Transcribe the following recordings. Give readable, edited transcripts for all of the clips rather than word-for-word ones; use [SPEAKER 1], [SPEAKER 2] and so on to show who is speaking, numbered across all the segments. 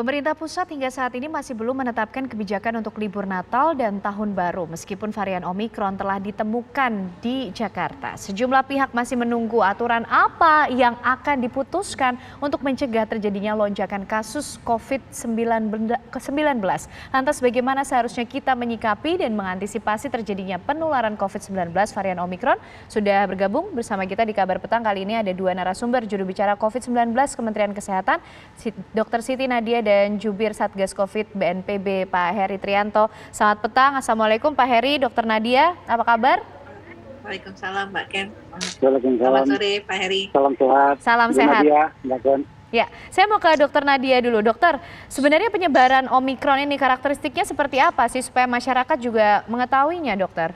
[SPEAKER 1] Pemerintah pusat hingga saat ini masih belum menetapkan kebijakan untuk libur Natal dan Tahun Baru meskipun varian Omikron telah ditemukan di Jakarta. Sejumlah pihak masih menunggu aturan apa yang akan diputuskan untuk mencegah terjadinya lonjakan kasus COVID-19. Lantas bagaimana seharusnya kita menyikapi dan mengantisipasi terjadinya penularan COVID-19 varian Omikron? Sudah bergabung bersama kita di Kabar Petang kali ini ada dua narasumber juru bicara COVID-19 Kementerian Kesehatan, Dr. Siti Nadia dan Jubir Satgas Covid BNPB Pak Heri Trianto. Selamat petang, Assalamualaikum Pak Heri, Dr. Nadia, apa kabar?
[SPEAKER 2] Waalaikumsalam Mbak Ken.
[SPEAKER 3] Waalaikumsalam.
[SPEAKER 2] Selamat sore Pak Heri.
[SPEAKER 3] Salam sehat.
[SPEAKER 1] Salam sehat.
[SPEAKER 3] Nadia, Mbak Ken.
[SPEAKER 1] Ya, saya mau ke Dr. Nadia dulu. Dokter, sebenarnya penyebaran Omikron ini karakteristiknya seperti apa sih supaya masyarakat juga mengetahuinya, dokter?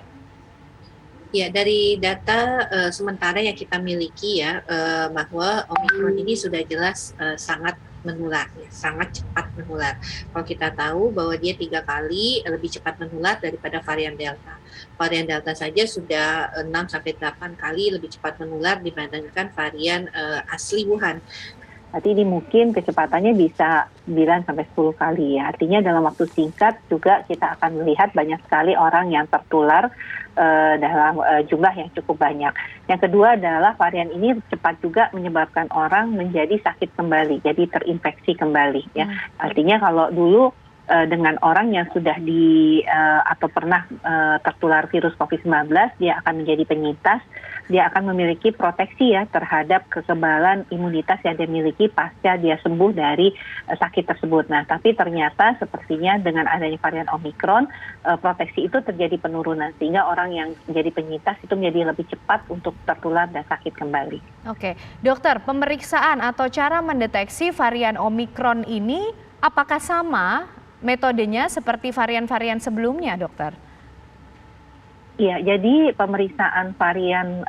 [SPEAKER 2] Ya, dari data sementara yang kita miliki ya, bahwa Omikron ini sudah jelas sangat menular, ya, sangat cepat menular. Kalau kita tahu bahwa dia 3 kali lebih cepat menular daripada varian Delta. Varian Delta saja sudah 6-8 kali lebih cepat menular dibandingkan varian asli Wuhan.
[SPEAKER 4] Berarti ini mungkin kecepatannya bisa 9-10 kali ya. Artinya dalam waktu singkat juga kita akan melihat banyak sekali orang yang tertular dalam jumlah yang cukup banyak. Yang kedua adalah varian ini cepat juga menyebabkan orang menjadi sakit kembali, jadi terinfeksi kembali ya. Artinya kalau dulu dengan orang yang sudah atau pernah tertular virus COVID-19, dia akan menjadi penyintas, dia akan memiliki proteksi ya terhadap kekebalan imunitas yang dia miliki pasca dia sembuh dari sakit tersebut. Nah, tapi ternyata sepertinya dengan adanya varian Omikron, proteksi itu terjadi penurunan sehingga orang yang menjadi penyintas itu menjadi lebih cepat untuk tertular dan sakit kembali.
[SPEAKER 1] Oke, dokter, pemeriksaan atau cara mendeteksi varian Omikron ini apakah sama metodenya seperti varian-varian sebelumnya, dokter?
[SPEAKER 4] Iya, jadi pemeriksaan varian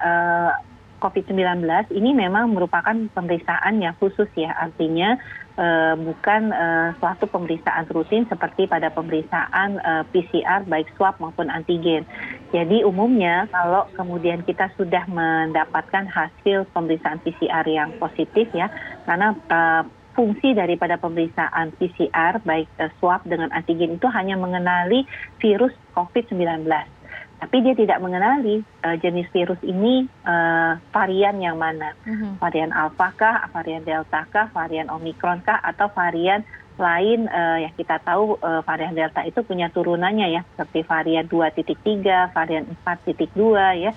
[SPEAKER 4] COVID-19 ini memang merupakan pemeriksaan yang khusus ya, artinya bukan suatu pemeriksaan rutin seperti pada pemeriksaan PCR baik swab maupun antigen. Jadi umumnya kalau kemudian kita sudah mendapatkan hasil pemeriksaan PCR yang positif ya, karena fungsi daripada pemeriksaan PCR baik swab dengan antigen itu hanya mengenali virus COVID-19. Tapi dia tidak mengenali jenis virus ini varian yang mana. Varian Alpha kah, varian Delta kah, varian Omikron kah, atau varian lain yang kita tahu varian Delta itu punya turunannya ya, seperti varian 2.3, varian 4.2 ya,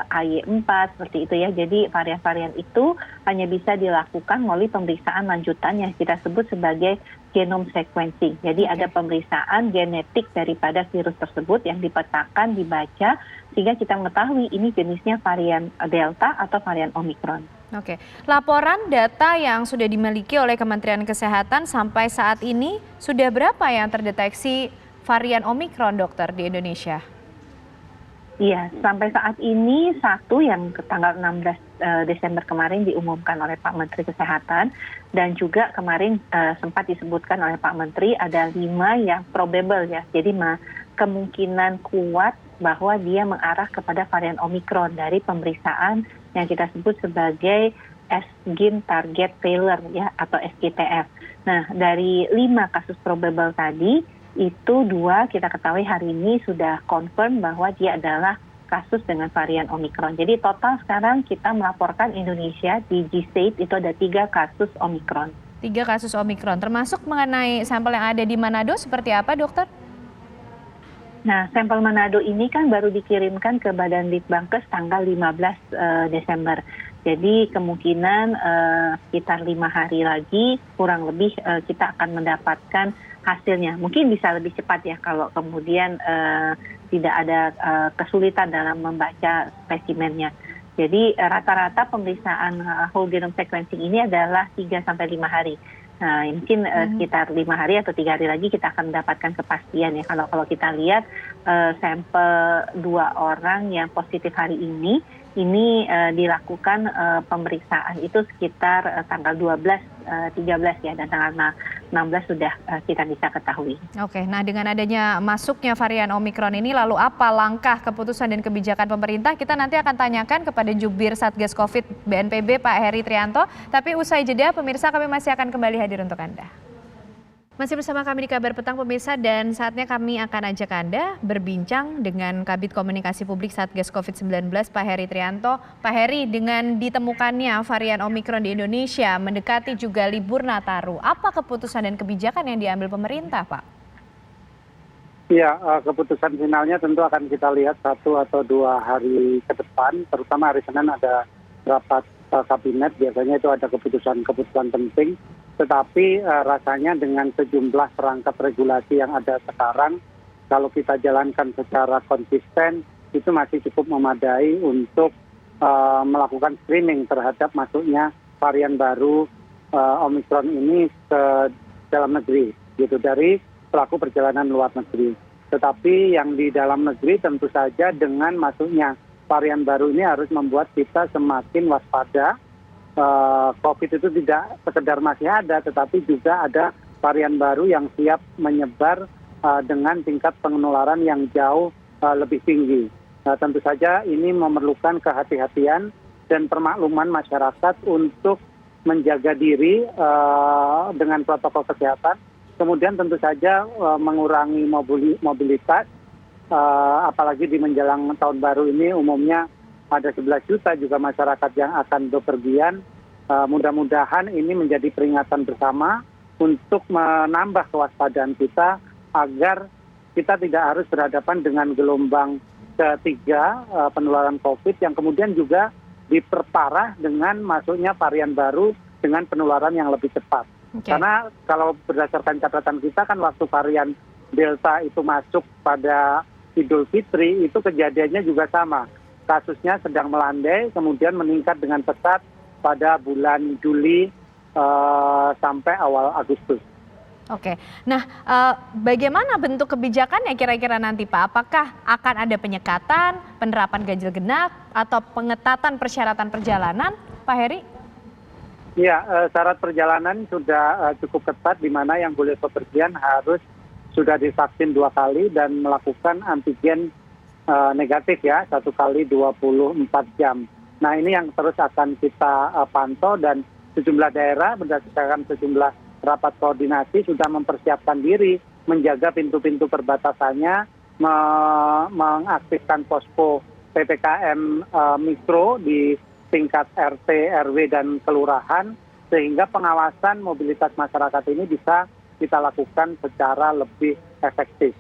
[SPEAKER 4] AY4 seperti itu ya. Jadi varian-varian itu hanya bisa dilakukan melalui pemeriksaan lanjutan yang kita sebut sebagai genome sequencing. Jadi ada pemeriksaan genetik daripada virus tersebut yang dipetakan, dibaca, sehingga kita mengetahui ini jenisnya varian Delta atau varian Omikron.
[SPEAKER 1] Oke, laporan data yang sudah dimiliki oleh Kementerian Kesehatan sampai saat ini sudah berapa yang terdeteksi varian Omikron, dokter, di Indonesia?
[SPEAKER 4] Iya, sampai saat ini satu yang ke tanggal 16 Desember kemarin diumumkan oleh Pak Menteri Kesehatan, dan juga kemarin sempat disebutkan oleh Pak Menteri ada 5 yang probable ya, jadi kemungkinan kuat bahwa dia mengarah kepada varian Omikron dari pemeriksaan yang kita sebut sebagai S-Gene Target Failure ya, atau SGTF. Nah, dari 5 kasus probable tadi, itu 2 kita ketahui hari ini sudah confirm bahwa dia adalah kasus dengan varian Omikron. Jadi total sekarang kita melaporkan Indonesia di G-State itu ada 3 kasus Omikron.
[SPEAKER 1] 3 kasus Omikron, termasuk mengenai sampel yang ada di Manado seperti apa, dokter?
[SPEAKER 4] Nah, sampel Manado ini kan baru dikirimkan ke Badan Litbangkes tanggal 15 Desember. Jadi kemungkinan sekitar 5 hari lagi kurang lebih kita akan mendapatkan hasilnya. Mungkin bisa lebih cepat ya kalau kemudian tidak ada kesulitan dalam membaca spesimennya. Jadi rata-rata pemeriksaan whole genome sequencing ini adalah 3-5 hari. Nah, mungkin sekitar 5 hari atau 3 hari lagi kita akan mendapatkan kepastian ya. Kalau kita lihat sampel 2 orang yang positif hari ini dilakukan pemeriksaan itu sekitar tanggal 12, 13 ya, dan tanggal 16 sudah kita bisa ketahui.
[SPEAKER 1] Oke, nah dengan adanya masuknya varian Omikron ini, lalu apa langkah, keputusan dan kebijakan pemerintah? Kita nanti akan tanyakan kepada Jubir Satgas Covid BNPB Pak Heri Trianto. Tapi usai jeda, pemirsa, kami masih akan kembali hadir untuk Anda. Masih bersama kami di Kabar Petang pemirsa dan saatnya kami akan ajak Anda berbincang dengan Kabid Komunikasi Publik Satgas COVID-19 Pak Heri Trianto. Pak Heri, dengan ditemukannya varian Omikron di Indonesia mendekati juga libur Nataru, apa keputusan dan kebijakan yang diambil pemerintah, Pak?
[SPEAKER 3] Ya, keputusan finalnya tentu akan kita lihat 1 atau 2 hari ke depan, terutama hari Senin ada rapat kabinet, biasanya itu ada keputusan-keputusan penting. Tetapi rasanya dengan sejumlah perangkat regulasi yang ada sekarang, kalau kita jalankan secara konsisten, itu masih cukup memadai untuk melakukan screening terhadap masuknya varian baru Omikron ini ke dalam negeri, gitu, dari pelaku perjalanan luar negeri. Tetapi yang di dalam negeri tentu saja dengan masuknya varian baru ini harus membuat kita semakin waspada. COVID itu tidak sekedar masih ada, tetapi juga ada varian baru yang siap menyebar dengan tingkat penularan yang jauh lebih tinggi. Tentu saja ini memerlukan kehati-hatian dan permakluman masyarakat untuk menjaga diri dengan protokol kesehatan. Kemudian tentu saja mengurangi mobilitas, apalagi di menjelang tahun baru ini umumnya ada 11 juta juga masyarakat yang akan bepergian. Mudah-mudahan ini menjadi peringatan bersama untuk menambah kewaspadaan kita agar kita tidak harus berhadapan dengan gelombang ketiga penularan COVID yang kemudian juga diperparah dengan masuknya varian baru dengan penularan yang lebih cepat. Okay. Karena kalau berdasarkan catatan kita kan waktu varian Delta itu masuk pada Idul Fitri itu kejadiannya juga sama. Kasusnya sedang melandai, kemudian meningkat dengan pesat pada bulan Juli sampai awal Agustus.
[SPEAKER 1] Oke, nah bagaimana bentuk kebijakannya kira-kira nanti Pak? Apakah akan ada penyekatan, penerapan ganjil genap, atau pengetatan persyaratan perjalanan, Pak Heri?
[SPEAKER 3] Ya, syarat perjalanan sudah cukup ketat, di mana yang boleh bepergian harus sudah divaksin 2 kali dan melakukan antigen negatif ya, 1 kali 24 jam. Nah ini yang terus akan kita pantau dan sejumlah daerah berdasarkan sejumlah rapat koordinasi sudah mempersiapkan diri menjaga pintu-pintu perbatasannya, mengaktifkan posko PPKM mikro di tingkat RT, RW dan kelurahan sehingga pengawasan mobilitas masyarakat ini bisa kita lakukan secara lebih efektif.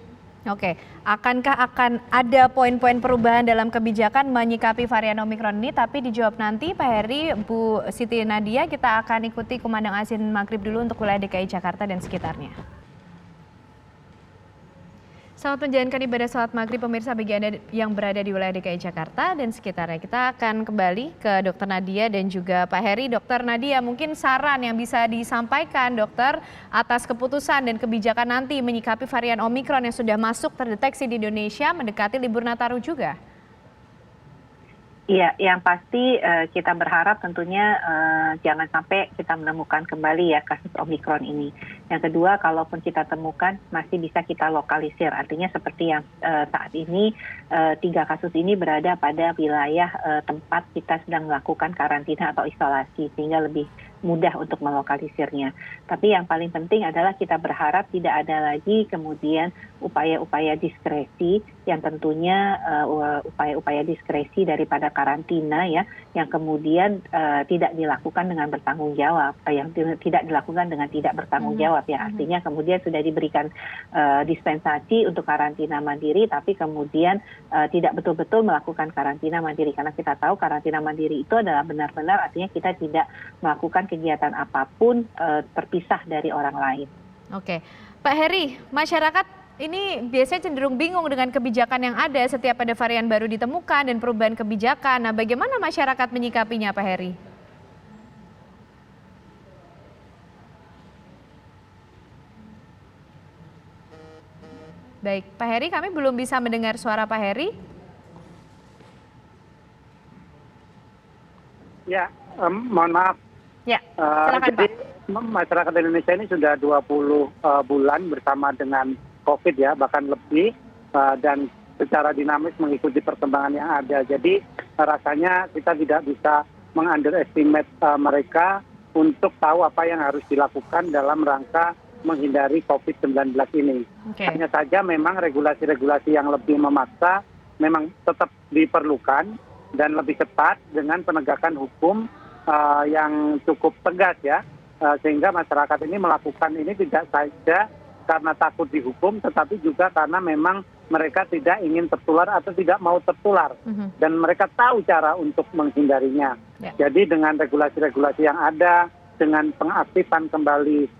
[SPEAKER 1] Oke, akankah akan ada poin-poin perubahan dalam kebijakan menyikapi varian Omikron ini? Tapi dijawab nanti Pak Heri, Bu Siti Nadia, kita akan ikuti kumandang azan maghrib dulu untuk wilayah DKI Jakarta dan sekitarnya. Selamat menjalankan ibadah salat maghrib pemirsa bagi Anda yang berada di wilayah DKI Jakarta dan sekitarnya. Kita akan kembali ke Dr. Nadia dan juga Pak Heri. Dr. Nadia, mungkin saran yang bisa disampaikan dokter atas keputusan dan kebijakan nanti menyikapi varian Omikron yang sudah masuk terdeteksi di Indonesia mendekati libur Nataru juga?
[SPEAKER 4] Iya, yang pasti kita berharap tentunya jangan sampai kita menemukan kembali ya kasus Omikron ini. Yang kedua, kalaupun kita temukan masih bisa kita lokalisir. Artinya seperti yang saat ini 3 kasus ini berada pada wilayah tempat kita sedang melakukan karantina atau isolasi sehingga lebih mudah untuk melokalisirnya. Tapi yang paling penting adalah kita berharap tidak ada lagi kemudian upaya-upaya diskresi yang tentunya upaya-upaya diskresi daripada karantina ya yang kemudian tidak dilakukan dengan bertanggung jawab, yang tidak dilakukan dengan tidak bertanggung jawab ya. Artinya kemudian sudah diberikan dispensasi untuk karantina mandiri tapi kemudian tidak betul-betul melakukan karantina mandiri karena kita tahu karantina mandiri itu adalah benar-benar artinya kita tidak melakukan kegiatan apapun terpisah dari orang lain.
[SPEAKER 1] Oke, Pak Heri, masyarakat ini biasanya cenderung bingung dengan kebijakan yang ada setiap ada varian baru ditemukan dan perubahan kebijakan. Nah, bagaimana masyarakat menyikapinya, Pak Heri? Baik, Pak Heri, kami belum bisa mendengar suara Pak Heri.
[SPEAKER 3] Ya, mohon maaf.
[SPEAKER 1] Ya, silakan
[SPEAKER 3] jadi,
[SPEAKER 1] Pak.
[SPEAKER 3] Masyarakat Indonesia ini sudah 20 bulan bersama dengan COVID ya, bahkan lebih, dan secara dinamis mengikuti perkembangan yang ada. Jadi rasanya kita tidak bisa meng-underestimate mereka untuk tahu apa yang harus dilakukan dalam rangka menghindari COVID-19 ini.
[SPEAKER 1] Oke.
[SPEAKER 3] Hanya saja memang regulasi-regulasi yang lebih memaksa memang tetap diperlukan dan lebih ketat dengan penegakan hukum yang cukup tegas ya, sehingga masyarakat ini melakukan ini tidak saja karena takut dihukum, tetapi juga karena memang mereka tidak ingin tertular atau tidak mau tertular, dan mereka tahu cara untuk menghindarinya.
[SPEAKER 1] Ya.
[SPEAKER 3] Jadi dengan regulasi-regulasi yang ada, dengan pengaktifan kembali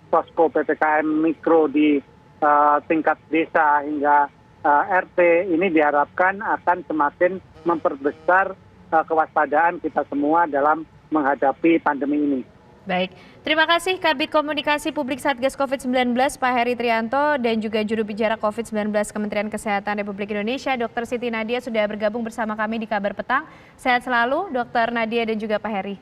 [SPEAKER 3] posko PPKM mikro di tingkat desa hingga RT, ini diharapkan akan semakin memperbesar kewaspadaan kita semua dalam menghadapi pandemi ini.
[SPEAKER 1] Baik, terima kasih Kabid Komunikasi Publik Satgas COVID-19 Pak Heri Trianto dan juga juru bicara COVID-19 Kementerian Kesehatan Republik Indonesia Dr. Siti Nadia sudah bergabung bersama kami di Kabar Petang. Sehat selalu Dr. Nadia dan juga Pak Heri.